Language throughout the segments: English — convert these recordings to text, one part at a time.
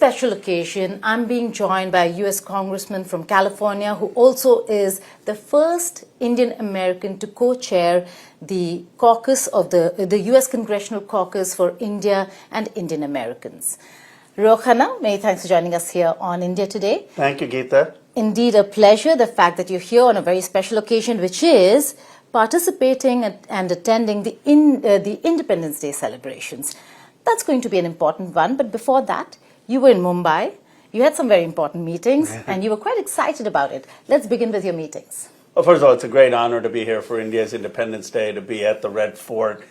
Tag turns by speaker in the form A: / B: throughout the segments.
A: special occasion, I'm being joined by a U.S. Congressman from California who also is the first Indian American to co-chair the caucus of the U.S. Congressional Caucus for India and Indian Americans. Ro Khanna, many thanks for joining us here on India Today.
B: Thank you, Geeta.
A: Indeed, a pleasure. The fact that you're here on a very special occasion, which is participating and attending the Independence Day celebrations. That's going to be an important one. But before that, you were in Mumbai. You had some very important meetings, and you were quite excited about it. Let's begin with your meetings.
B: Well, first of all, it's a great honor to be here for India's Independence Day, to be at the Red Fort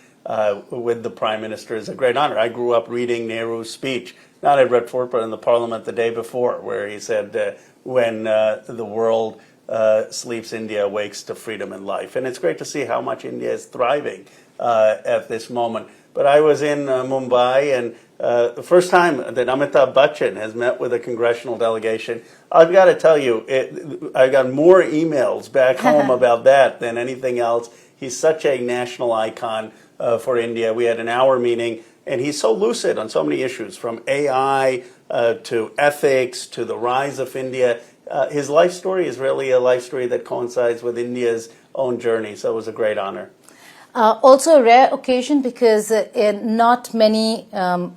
B: with the Prime Minister. It's a great honor. I grew up reading Nehru's speech, not at Red Fort, but in the Parliament the day before, where he said, when the world sleeps, India wakes to freedom and life. And it's great to see how much India is thriving at this moment. But I was in Mumbai, and the first time that Amitabh Bachchan has met with a congressional delegation, I've got to tell you, I got more emails back home about that than anything else. He's such a national icon for India. We had an hour meeting, and he's so lucid on so many issues, from AI to ethics to the rise of India. His life story is really a life story that coincides with India's own journey, so it was a great honor.
A: Also a rare occasion because not many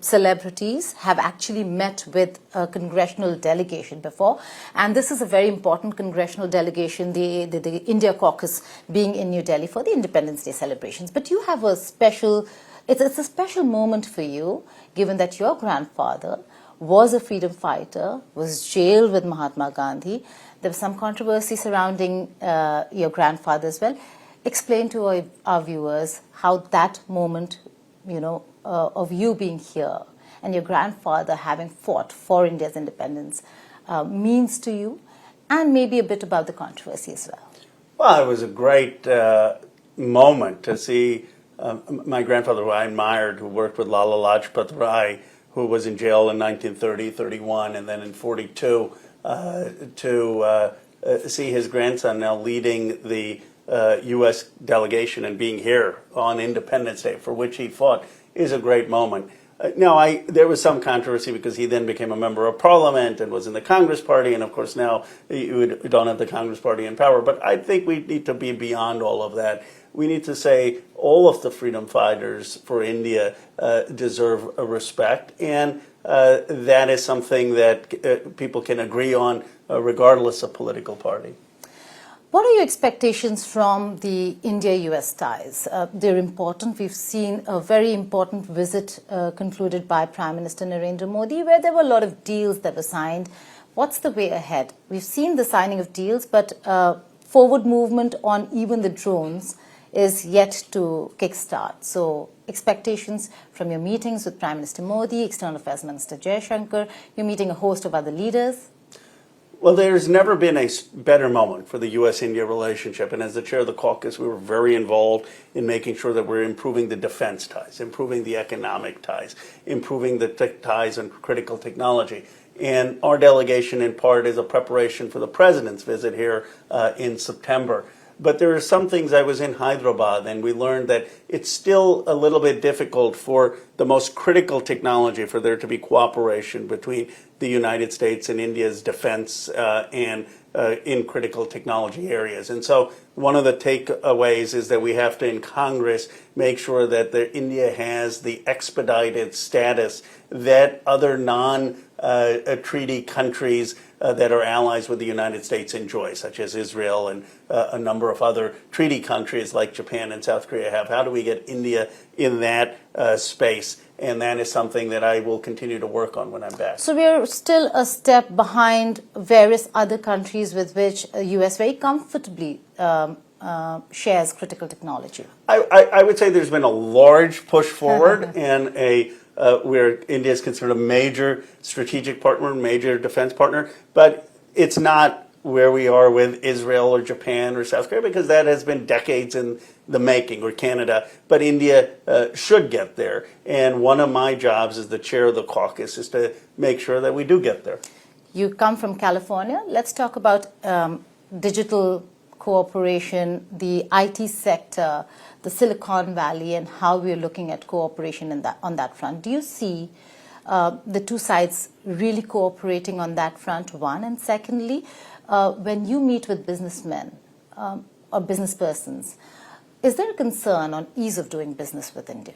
A: celebrities have actually met with a congressional delegation before. And this is a very important congressional delegation, the India caucus being in New Delhi for the Independence Day celebrations. But you have a special, it's a special moment for you, given that your grandfather was a freedom fighter, was jailed with Mahatma Gandhi. There was some controversy surrounding your grandfather as well. Explain to our viewers how that moment, of you being here and your grandfather having fought for India's independence means to you, and maybe a bit about the controversy as well.
B: Well, it was a great moment to see my grandfather, who I admired, who worked with Lala Lajpat Rai, who was in jail in 1930, 31, and then in 42, to see his grandson now leading the U.S. delegation and being here on Independence Day, for which he fought, is a great moment. Now, there was some controversy because he then became a member of Parliament and was in the Congress Party, and of course now you don't have the Congress Party in power. But I think we need to be beyond all of that. We need to say all of the freedom fighters for India deserve a respect, and that is something that people can agree on regardless of political party.
A: What are your expectations from the India-US ties? They're important. We've seen a very important visit concluded by Prime Minister Narendra Modi, where there were a lot of deals that were signed. What's the way ahead? We've seen the signing of deals, but forward movement on even the drones is yet to kickstart. So expectations from your meetings with Prime Minister Modi, External Affairs Minister Jaishankar, you're meeting a host of other leaders.
B: Well, there's never been a better moment for the U.S.-India relationship. And as the chair of the caucus, we were very involved in making sure that we're improving the defense ties, improving the economic ties, improving the ties on critical technology. And our delegation, in part, is a preparation for the president's visit here in September. But there are some things. I was in Hyderabad, and we learned that it's still a little bit difficult for the most critical technology for there to be cooperation between the United States and India's defense and in critical technology areas. And so one of the takeaways is that we have to, in Congress, make sure that India has the expedited status that other non-treaty countries that are allies with the United States enjoy, such as Israel and a number of other treaty countries like Japan and South Korea have. How do we get India in that space? And that is something that I will continue to work on when I'm back.
A: So we're still a step behind various other countries with which the U.S. very comfortably shares critical technology.
B: I would say there's been a large push forward and where India is considered a major strategic partner, major defense partner, but it's not where we are with Israel or Japan or South Korea, because that has been decades in the making, or Canada. But India should get there. And one of my jobs as the chair of the caucus is to make sure that we do get there.
A: You come from California. Let's talk about digital cooperation, the IT sector, the Silicon Valley, and how we're looking at cooperation on that front. Do you see the two sides really cooperating on that front, one. And secondly, when you meet with businessmen or business persons, is there a concern on ease of doing business with India?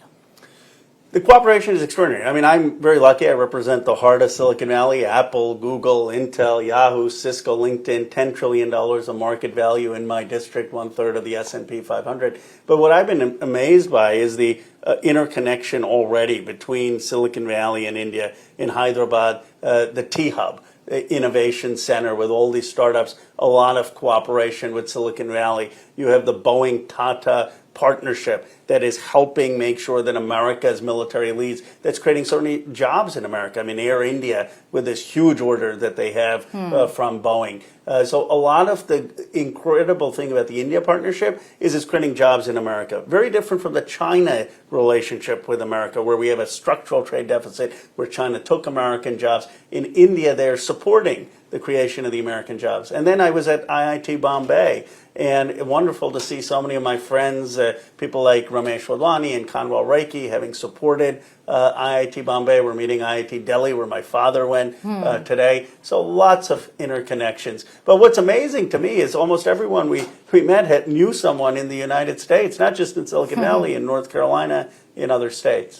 B: The cooperation is extraordinary. I mean, I'm very lucky. I represent the heart of Silicon Valley: Apple, Google, Intel, Yahoo, Cisco, LinkedIn, $10 trillion of market value in my district, 1/3 of the S&P 500. But what I've been amazed by is the interconnection already between Silicon Valley and India in Hyderabad, the T-Hub innovation center with all these startups, a lot of cooperation with Silicon Valley. You have the Boeing-Tata partnership that is helping make sure that America's military leads, that's creating so many jobs in America. I mean, Air India with this huge order that they have from Boeing. So a lot of the incredible thing about the India partnership is it's creating jobs in America. Very different from the China relationship with America, where we have a structural trade deficit, where China took American jobs. In India, they're supporting the creation of the American jobs. And then I was at IIT Bombay, and wonderful to see so many of my friends, people like Ramesh Wadhwani and Kanwal Reiki, having supported IIT Bombay. We're meeting IIT Delhi, where my father went today. So lots of interconnections. But what's amazing to me is almost everyone we met knew someone in the United States, not just in Silicon Valley, in North Carolina, in other states.